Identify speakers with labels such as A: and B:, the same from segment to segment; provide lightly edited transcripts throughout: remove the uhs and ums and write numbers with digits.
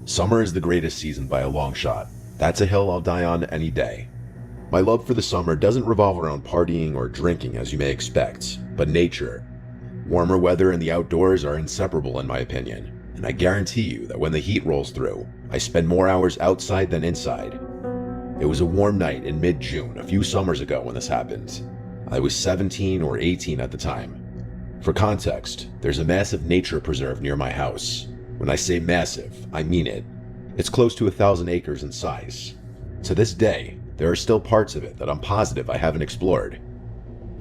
A: Summer is the greatest season by a long shot. That's a hill I'll die on any day. My love for the summer doesn't revolve around partying or drinking as you may expect, but nature. Warmer weather and the outdoors are inseparable in my opinion, and I guarantee you that when the heat rolls through, I spend more hours outside than inside. It was a warm night in mid-June a few summers ago when this happened. I was 17 or 18 at the time. For context, there's a massive nature preserve near my house. When I say massive, I mean it. It's close to 1,000 acres in size. To this day, there are still parts of it that I'm positive I haven't explored.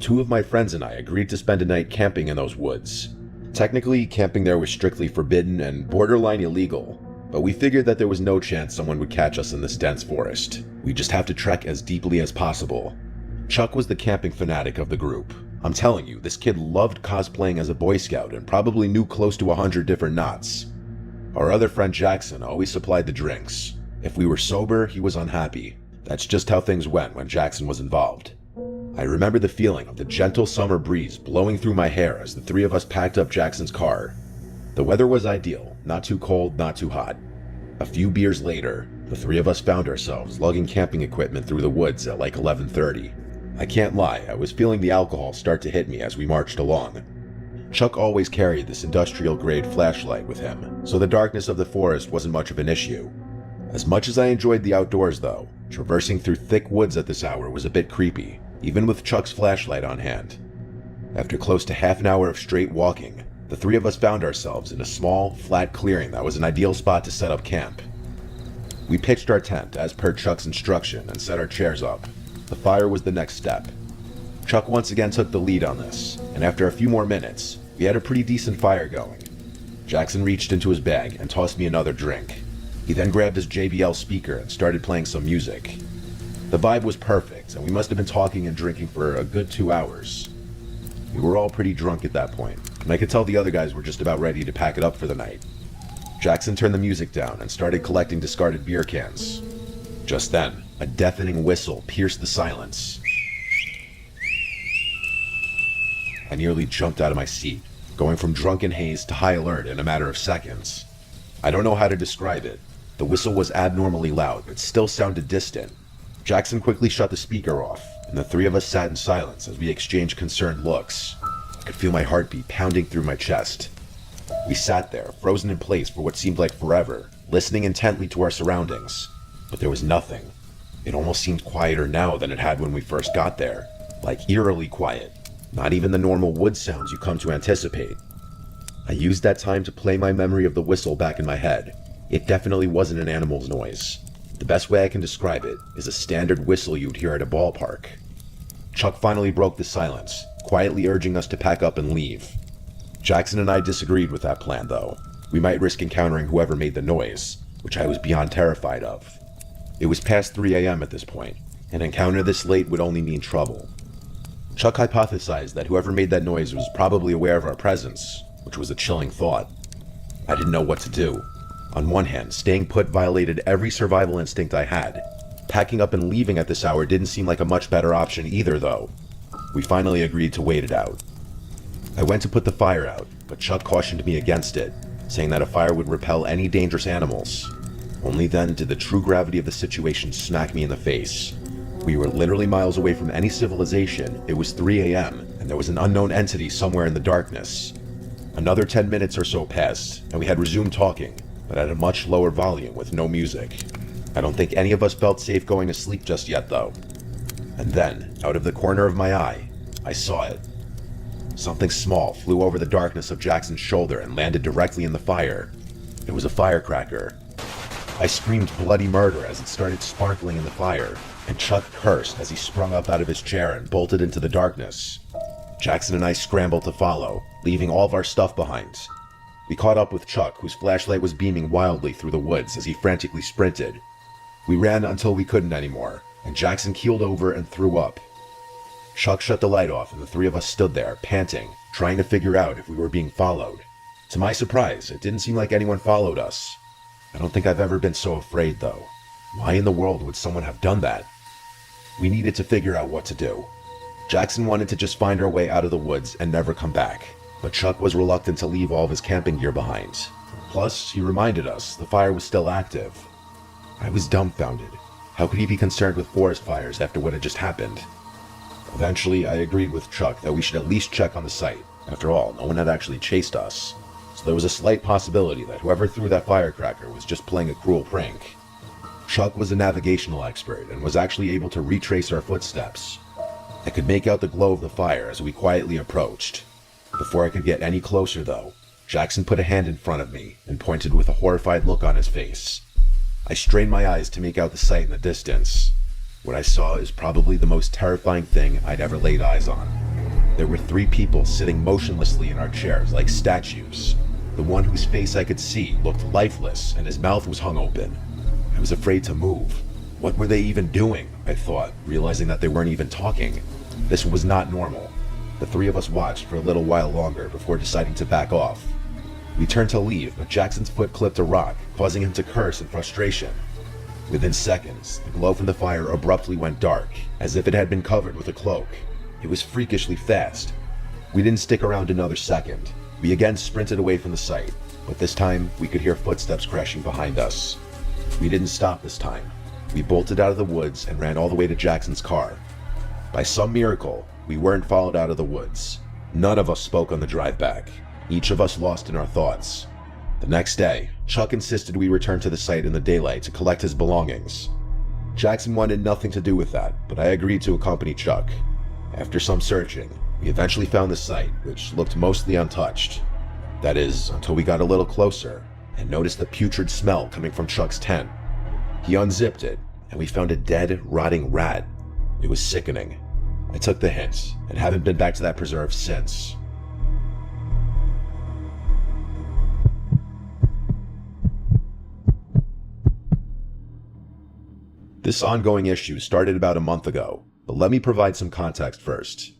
A: Two of my friends and I agreed to spend a night camping in those woods. Technically, camping there was strictly forbidden and borderline illegal, but we figured that there was no chance someone would catch us in this dense forest. We just have to trek as deeply as possible. Chuck was the camping fanatic of the group. I'm telling you, this kid loved cosplaying as a Boy Scout and probably knew close to 100 different knots. Our other friend Jackson always supplied the drinks. If we were sober, he was unhappy. That's just how things went when Jackson was involved. I remember the feeling of the gentle summer breeze blowing through my hair as the three of us packed up Jackson's car. The weather was ideal, not too cold, not too hot. A few beers later, the three of us found ourselves lugging camping equipment through the woods at like 11:30. I can't lie, I was feeling the alcohol start to hit me as we marched along. Chuck always carried this industrial-grade flashlight with him, so the darkness of the forest wasn't much of an issue. As much as I enjoyed the outdoors though, traversing through thick woods at this hour was a bit creepy, even with Chuck's flashlight on hand. After close to half an hour of straight walking, the three of us found ourselves in a small, flat clearing that was an ideal spot to set up camp. We pitched our tent as per Chuck's instruction and set our chairs up. The fire was the next step. Chuck once again took the lead on this, and after a few more minutes, we had a pretty decent fire going. Jackson reached into his bag and tossed me another drink. He then grabbed his JBL speaker and started playing some music. The vibe was perfect, and we must have been talking and drinking for a good 2 hours. We were all pretty drunk at that point, and I could tell the other guys were just about ready to pack it up for the night. Jackson turned the music down and started collecting discarded beer cans. Just then, a deafening whistle pierced the silence. I nearly jumped out of my seat, going from drunken haze to high alert in a matter of seconds. I don't know how to describe it. The whistle was abnormally loud, but still sounded distant. Jackson quickly shut the speaker off, and the three of us sat in silence as we exchanged concerned looks. I could feel my heartbeat pounding through my chest. We sat there, frozen in place for what seemed like forever, listening intently to our surroundings. But there was nothing. It almost seemed quieter now than it had when we first got there, like eerily quiet. Not even the normal wood sounds you come to anticipate. I used that time to play my memory of the whistle back in my head. It definitely wasn't an animal's noise. The best way I can describe it is a standard whistle you'd hear at a ballpark. Chuck finally broke the silence, quietly urging us to pack up and leave. Jackson and I disagreed with that plan though. We might risk encountering whoever made the noise, which I was beyond terrified of. It was past 3 a.m. at this point. An encounter this late would only mean trouble. Chuck hypothesized that whoever made that noise was probably aware of our presence, which was a chilling thought. I didn't know what to do. On one hand, staying put violated every survival instinct I had. Packing up and leaving at this hour didn't seem like a much better option either though. We finally agreed to wait it out. I went to put the fire out, but Chuck cautioned me against it, saying that a fire would repel any dangerous animals. Only then did the true gravity of the situation smack me in the face. We were literally miles away from any civilization, it was 3 a.m., and there was an unknown entity somewhere in the darkness. Another 10 minutes or so passed, and we had resumed talking, but at a much lower volume with no music. I don't think any of us felt safe going to sleep just yet though. And then, out of the corner of my eye, I saw it. Something small flew over the darkness of Jackson's shoulder and landed directly in the fire. It was a firecracker. I screamed bloody murder as it started sparkling in the fire, and Chuck cursed as he sprung up out of his chair and bolted into the darkness. Jackson and I scrambled to follow, leaving all of our stuff behind. We caught up with Chuck, whose flashlight was beaming wildly through the woods as he frantically sprinted. We ran until we couldn't anymore, and Jackson keeled over and threw up. Chuck shut the light off and the three of us stood there, panting, trying to figure out if we were being followed. To my surprise, it didn't seem like anyone followed us. I don't think I've ever been so afraid though. Why in the world would someone have done that? We needed to figure out what to do. Jackson wanted to just find our way out of the woods and never come back, but Chuck was reluctant to leave all of his camping gear behind. Plus, he reminded us the fire was still active. I was dumbfounded. How could he be concerned with forest fires after what had just happened? Eventually, I agreed with Chuck that we should at least check on the site. After all, no one had actually chased us. So there was a slight possibility that whoever threw that firecracker was just playing a cruel prank. Chuck was a navigational expert and was actually able to retrace our footsteps. I could make out the glow of the fire as we quietly approached. Before I could get any closer, though, Jackson put a hand in front of me and pointed with a horrified look on his face. I strained my eyes to make out the sight in the distance. What I saw is probably the most terrifying thing I'd ever laid eyes on. There were 3 people sitting motionlessly in our chairs like statues. The one whose face I could see looked lifeless and his mouth was hung open. I was afraid to move. What were they even doing? I thought, realizing that they weren't even talking. This was not normal. The 3 of us watched for a little while longer before deciding to back off. We turned to leave, but Jackson's foot clipped a rock, causing him to curse in frustration. Within seconds, the glow from the fire abruptly went dark, as if it had been covered with a cloak. It was freakishly fast. We didn't stick around another second. We again sprinted away from the site, but this time we could hear footsteps crashing behind us. We didn't stop this time. We bolted out of the woods and ran all the way to Jackson's car. By some miracle, we weren't followed out of the woods. None of us spoke on the drive back. Each of us lost in our thoughts. The next day, Chuck insisted we return to the site in the daylight to collect his belongings. Jackson wanted nothing to do with that, but I agreed to accompany Chuck. After some searching, we eventually found the site, which looked mostly untouched. That is, until we got a little closer and noticed the putrid smell coming from Chuck's tent. He unzipped it, and we found a dead, rotting rat. It was sickening. I took the hint, and haven't been back to that preserve since. This ongoing issue started about a month ago, but let me provide some context first.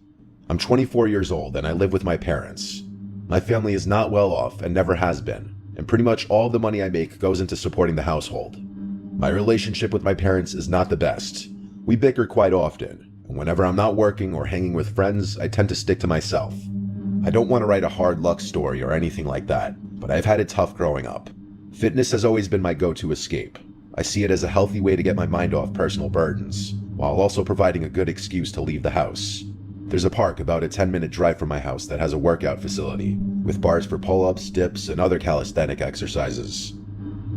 A: I'm 24 years old and I live with my parents. My family is not well off and never has been, and pretty much all the money I make goes into supporting the household. My relationship with my parents is not the best. We bicker quite often, and whenever I'm not working or hanging with friends, I tend to stick to myself. I don't want to write a hard luck story or anything like that, but I've had it tough growing up. Fitness has always been my go-to escape. I see it as a healthy way to get my mind off personal burdens, while also providing a good excuse to leave the house. There's a park about a 10-minute drive from my house that has a workout facility, with bars for pull-ups, dips, and other calisthenic exercises.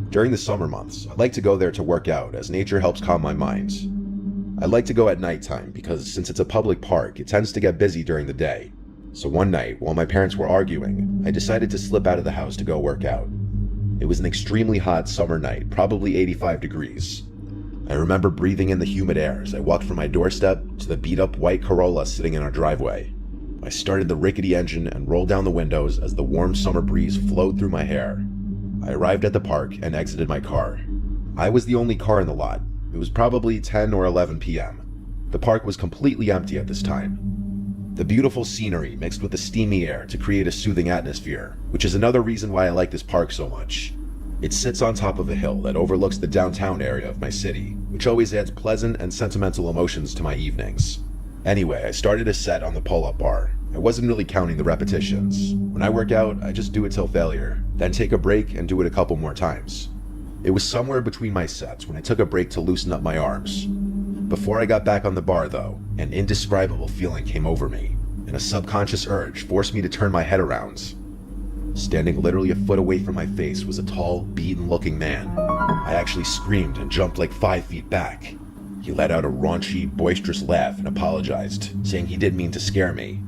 A: During the summer months, I like to go there to work out as nature helps calm my mind. I like to go at nighttime because since it's a public park, it tends to get busy during the day. So one night, while my parents were arguing, I decided to slip out of the house to go work out. It was an extremely hot summer night, probably 85 degrees. I remember breathing in the humid air as I walked from my doorstep to the beat-up white Corolla sitting in our driveway. I started the rickety engine and rolled down the windows as the warm summer breeze flowed through my hair. I arrived at the park and exited my car. I was the only car in the lot. It was probably 10 or 11 p.m. The park was completely empty at this time. The beautiful scenery mixed with the steamy air to create a soothing atmosphere, which is another reason why I like this park so much. It sits on top of a hill that overlooks the downtown area of my city, which always adds pleasant and sentimental emotions to my evenings. Anyway, I started a set on the pull-up bar. I wasn't really counting the repetitions. When I work out, I just do it till failure, then take a break and do it a couple more times. It was somewhere between my sets when I took a break to loosen up my arms. Before I got back on the bar though, an indescribable feeling came over me, and a subconscious urge forced me to turn my head around. Standing literally a foot away from my face was a tall, beaten-looking man. I actually screamed and jumped like 5 feet back. He let out a raunchy, boisterous laugh and apologized, saying he didn't mean to scare me.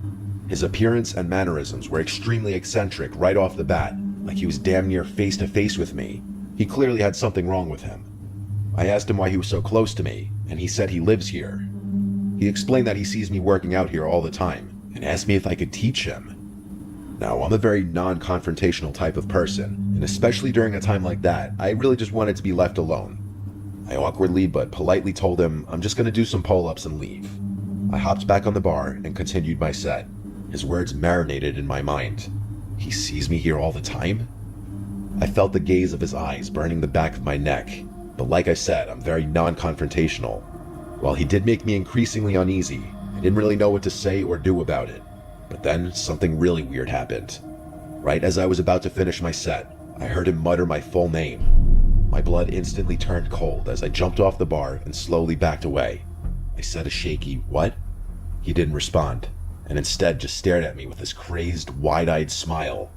A: His appearance and mannerisms were extremely eccentric right off the bat, like he was damn near face to face with me. He clearly had something wrong with him. I asked him why he was so close to me, and he said he lives here. He explained that he sees me working out here all the time, and asked me if I could teach him. Now, I'm a very non-confrontational type of person, and especially during a time like that, I really just wanted to be left alone. I awkwardly but politely told him I'm just going to do some pull-ups and leave. I hopped back on the bar and continued my set. His words marinated in my mind. He sees me here all the time? I felt the gaze of his eyes burning the back of my neck, but like I said, I'm very non-confrontational. While he did make me increasingly uneasy, I didn't really know what to say or do about it. But then something really weird happened. Right as I was about to finish my set, I heard him mutter my full name. My blood instantly turned cold as I jumped off the bar and slowly backed away. I said a shaky, "What?" He didn't respond, and instead just stared at me with this crazed, wide-eyed smile.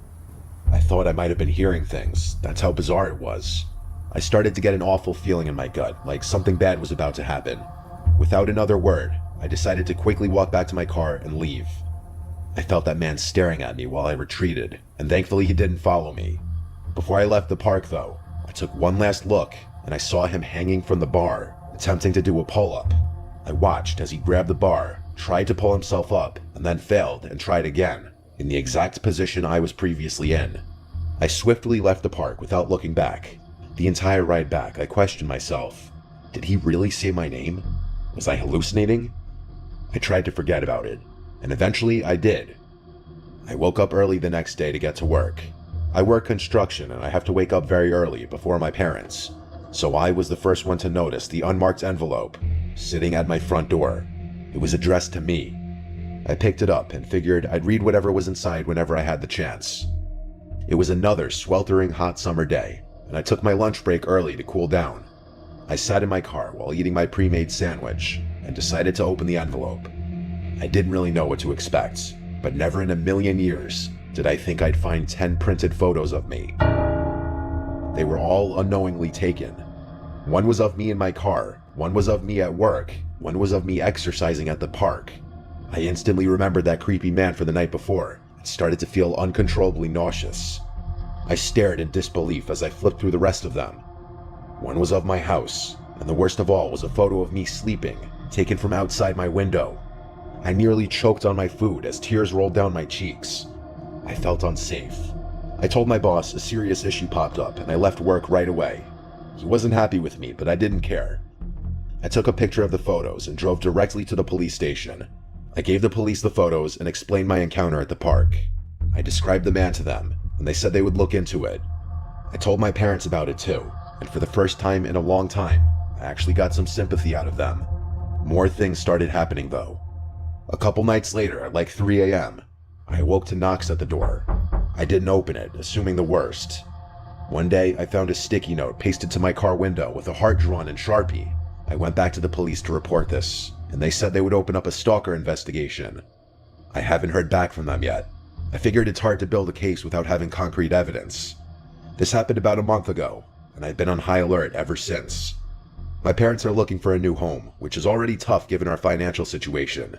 A: I thought I might have been hearing things. That's how bizarre it was. I started to get an awful feeling in my gut, like something bad was about to happen. Without another word, I decided to quickly walk back to my car and leave. I felt that man staring at me while I retreated, and thankfully he didn't follow me. Before I left the park, though, I took one last look, and I saw him hanging from the bar, attempting to do a pull-up. I watched as he grabbed the bar, tried to pull himself up, and then failed and tried again, in the exact position I was previously in. I swiftly left the park without looking back. The entire ride back, I questioned myself. Did he really say my name? Was I hallucinating? I tried to forget about it, and eventually I did. I woke up early the next day to get to work. I work construction and I have to wake up very early before my parents, so I was the first one to notice the unmarked envelope sitting at my front door. It was addressed to me. I picked it up and figured I'd read whatever was inside whenever I had the chance. It was another sweltering hot summer day, and I took my lunch break early to cool down. I sat in my car while eating my pre-made sandwich and decided to open the envelope. I didn't really know what to expect, but never in a million years did I think I'd find 10 printed photos of me. They were all unknowingly taken. One was of me in my car, one was of me at work, one was of me exercising at the park. I instantly remembered that creepy man for the night before and started to feel uncontrollably nauseous. I stared in disbelief as I flipped through the rest of them. One was of my house, and the worst of all was a photo of me sleeping, taken from outside my window. I nearly choked on my food as tears rolled down my cheeks. I felt unsafe. I told my boss a serious issue popped up and I left work right away. He wasn't happy with me, but I didn't care. I took a picture of the photos and drove directly to the police station. I gave the police the photos and explained my encounter at the park. I described the man to them, and they said they would look into it. I told my parents about it too, and for the first time in a long time, I actually got some sympathy out of them. More things started happening though. A couple nights later, at like 3 a.m., I awoke to knocks at the door. I didn't open it, assuming the worst. One day, I found a sticky note pasted to my car window with a heart drawn in Sharpie. I went back to the police to report this, and they said they would open up a stalker investigation. I haven't heard back from them yet. I figured it's hard to build a case without having concrete evidence. This happened about a month ago, and I've been on high alert ever since. My parents are looking for a new home, which is already tough given our financial situation.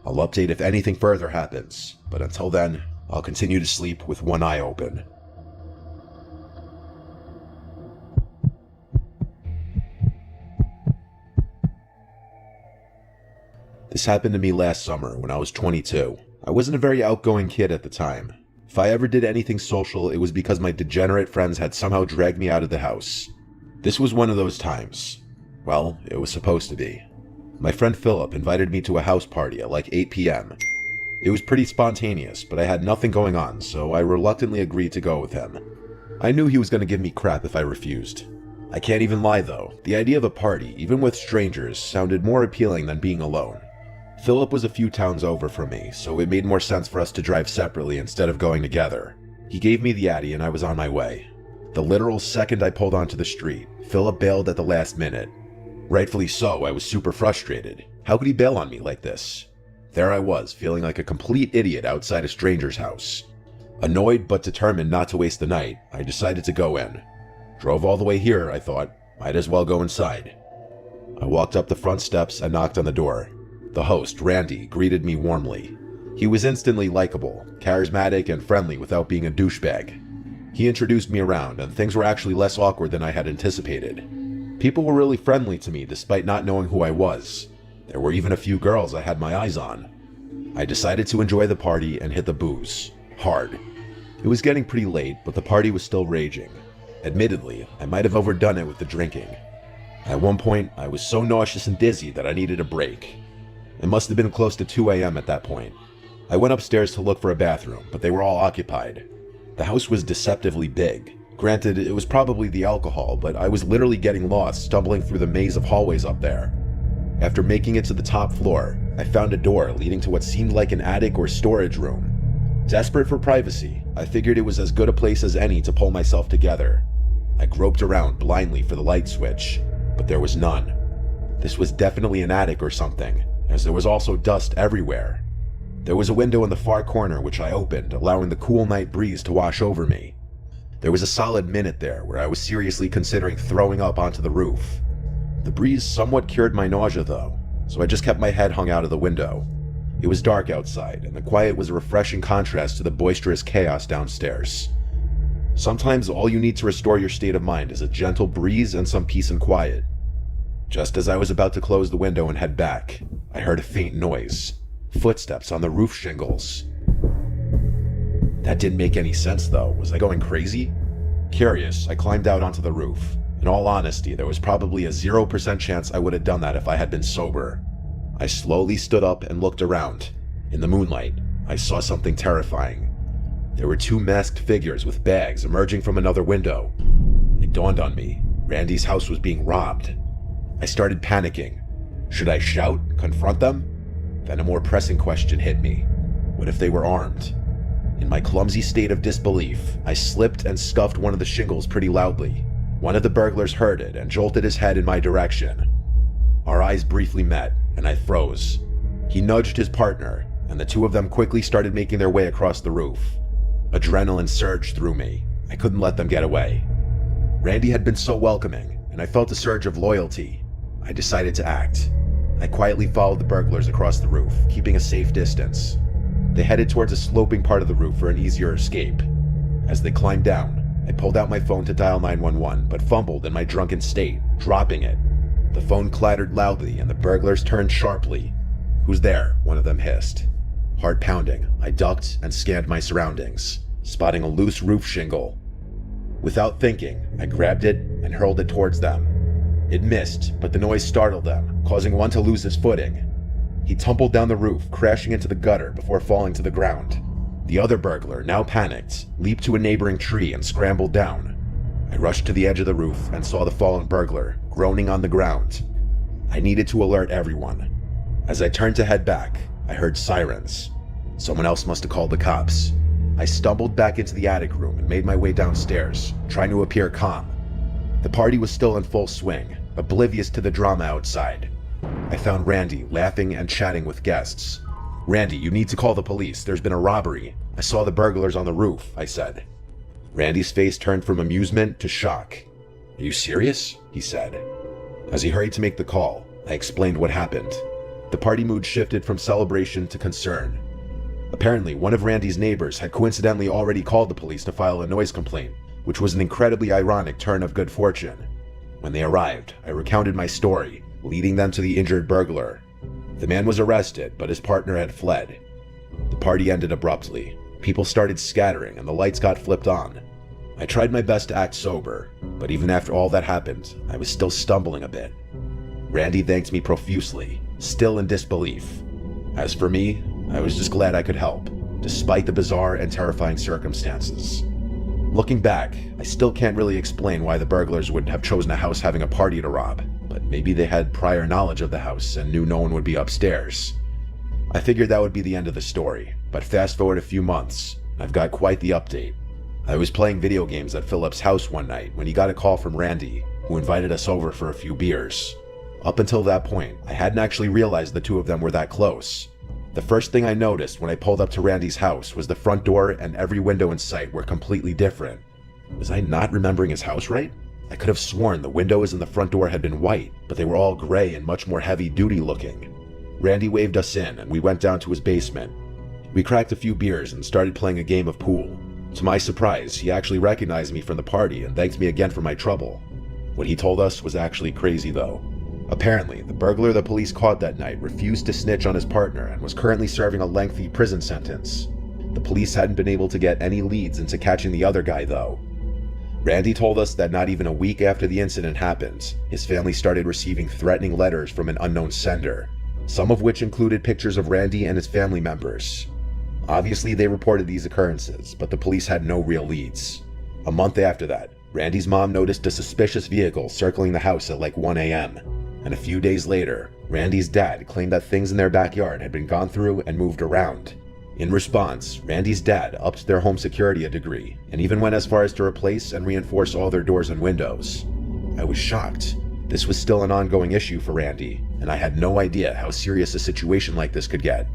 A: I'll update if anything further happens, but until then, I'll continue to sleep with one eye open. This happened to me last summer when I was 22. I wasn't a very outgoing kid at the time. If I ever did anything social, it was because my degenerate friends had somehow dragged me out of the house. This was one of those times. Well, it was supposed to be. My friend Philip invited me to a house party at like 8 p.m. It was pretty spontaneous, but I had nothing going on, so I reluctantly agreed to go with him. I knew he was going to give me crap if I refused. I can't even lie though, the idea of a party, even with strangers, sounded more appealing than being alone. Philip was a few towns over from me, so it made more sense for us to drive separately instead of going together. He gave me the Addy and I was on my way. The literal second I pulled onto the street, Philip bailed at the last minute. Rightfully so, I was super frustrated. How could he bail on me like this? There I was, feeling like a complete idiot outside a stranger's house. Annoyed but determined not to waste the night, I decided to go in. Drove all the way here, I thought. Might as well go inside. I walked up the front steps and knocked on the door. The host, Randy, greeted me warmly. He was instantly likable, charismatic, and friendly without being a douchebag. He introduced me around, and things were actually less awkward than I had anticipated. People were really friendly to me despite not knowing who I was. There were even a few girls I had my eyes on. I decided to enjoy the party and hit the booze. Hard. It was getting pretty late, but the party was still raging. Admittedly, I might have overdone it with the drinking. At one point, I was so nauseous and dizzy that I needed a break. It must have been close to 2 a.m. at that point. I went upstairs to look for a bathroom, but they were all occupied. The house was deceptively big. Granted, it was probably the alcohol, but I was literally getting lost stumbling through the maze of hallways up there. After making it to the top floor, I found a door leading to what seemed like an attic or storage room. Desperate for privacy, I figured it was as good a place as any to pull myself together. I groped around blindly for the light switch, but there was none. This was definitely an attic or something, as there was also dust everywhere. There was a window in the far corner which I opened, allowing the cool night breeze to wash over me. There was a solid minute there where I was seriously considering throwing up onto the roof. The breeze somewhat cured my nausea though, so I just kept my head hung out of the window. It was dark outside, and the quiet was a refreshing contrast to the boisterous chaos downstairs. Sometimes all you need to restore your state of mind is a gentle breeze and some peace and quiet. Just as I was about to close the window and head back, I heard a faint noise. Footsteps on the roof shingles. That didn't make any sense though. Was I going crazy? Curious, I climbed out onto the roof. In all honesty, there was probably a 0% chance I would have done that if I had been sober. I slowly stood up and looked around. In the moonlight, I saw something terrifying. There were two masked figures with bags emerging from another window. It dawned on me. Randy's house was being robbed. I started panicking. Should I shout, confront them? Then a more pressing question hit me. What if they were armed? In my clumsy state of disbelief, I slipped and scuffed one of the shingles pretty loudly. One of the burglars heard it and jolted his head in my direction. Our eyes briefly met, and I froze. He nudged his partner, and the two of them quickly started making their way across the roof. Adrenaline surged through me. I couldn't let them get away. Randy had been so welcoming, and I felt a surge of loyalty. I decided to act. I quietly followed the burglars across the roof, keeping a safe distance. They headed towards a sloping part of the roof for an easier escape. As they climbed down, I pulled out my phone to dial 911, but fumbled in my drunken state, dropping it. The phone clattered loudly, and the burglars turned sharply. "Who's there?" one of them hissed. Heart pounding, I ducked and scanned my surroundings, spotting a loose roof shingle. Without thinking, I grabbed it and hurled it towards them. It missed, but the noise startled them, causing one to lose his footing. He tumbled down the roof, crashing into the gutter before falling to the ground. The other burglar, now panicked, leaped to a neighboring tree and scrambled down. I rushed to the edge of the roof and saw the fallen burglar, groaning on the ground. I needed to alert everyone. As I turned to head back, I heard sirens. Someone else must have called the cops. I stumbled back into the attic room and made my way downstairs, trying to appear calm. The party was still in full swing, oblivious to the drama outside. I found Randy laughing and chatting with guests. "Randy, you need to call the police. There's been a robbery. I saw the burglars on the roof," I said. Randy's face turned from amusement to shock. "Are you serious?" he said. As he hurried to make the call, I explained what happened. The party mood shifted from celebration to concern. Apparently, one of Randy's neighbors had coincidentally already called the police to file a noise complaint, which was an incredibly ironic turn of good fortune. When they arrived, I recounted my story, leading them to the injured burglar. The man was arrested, but his partner had fled. The party ended abruptly. People started scattering and the lights got flipped on. I tried my best to act sober, but even after all that happened, I was still stumbling a bit. Randy thanked me profusely, still in disbelief. As for me, I was just glad I could help, despite the bizarre and terrifying circumstances. Looking back, I still can't really explain why the burglars would have chosen a house having a party to rob, but maybe they had prior knowledge of the house and knew no one would be upstairs. I figured that would be the end of the story, but fast forward a few months, I've got quite the update. I was playing video games at Philip's house one night when he got a call from Randy, who invited us over for a few beers. Up until that point, I hadn't actually realized the two of them were that close. The first thing I noticed when I pulled up to Randy's house was the front door and every window in sight were completely different. Was I not remembering his house right? I could have sworn the windows and the front door had been white, but they were all gray and much more heavy-duty looking. Randy waved us in and we went down to his basement. We cracked a few beers and started playing a game of pool. To my surprise, he actually recognized me from the party and thanked me again for my trouble. What he told us was actually crazy though. Apparently, the burglar the police caught that night refused to snitch on his partner and was currently serving a lengthy prison sentence. The police hadn't been able to get any leads into catching the other guy though. Randy told us that not even a week after the incident happened, his family started receiving threatening letters from an unknown sender, some of which included pictures of Randy and his family members. Obviously, they reported these occurrences, but the police had no real leads. A month after that, Randy's mom noticed a suspicious vehicle circling the house at like 1 a.m. And a few days later, Randy's dad claimed that things in their backyard had been gone through and moved around. In response, Randy's dad upped their home security a degree, and even went as far as to replace and reinforce all their doors and windows. I was shocked. This was still an ongoing issue for Randy, and I had no idea how serious a situation like this could get.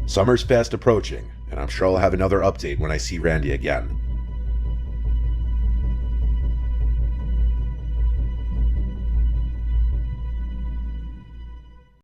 A: Summer's fast approaching, and I'm sure I'll have another update when I see Randy again.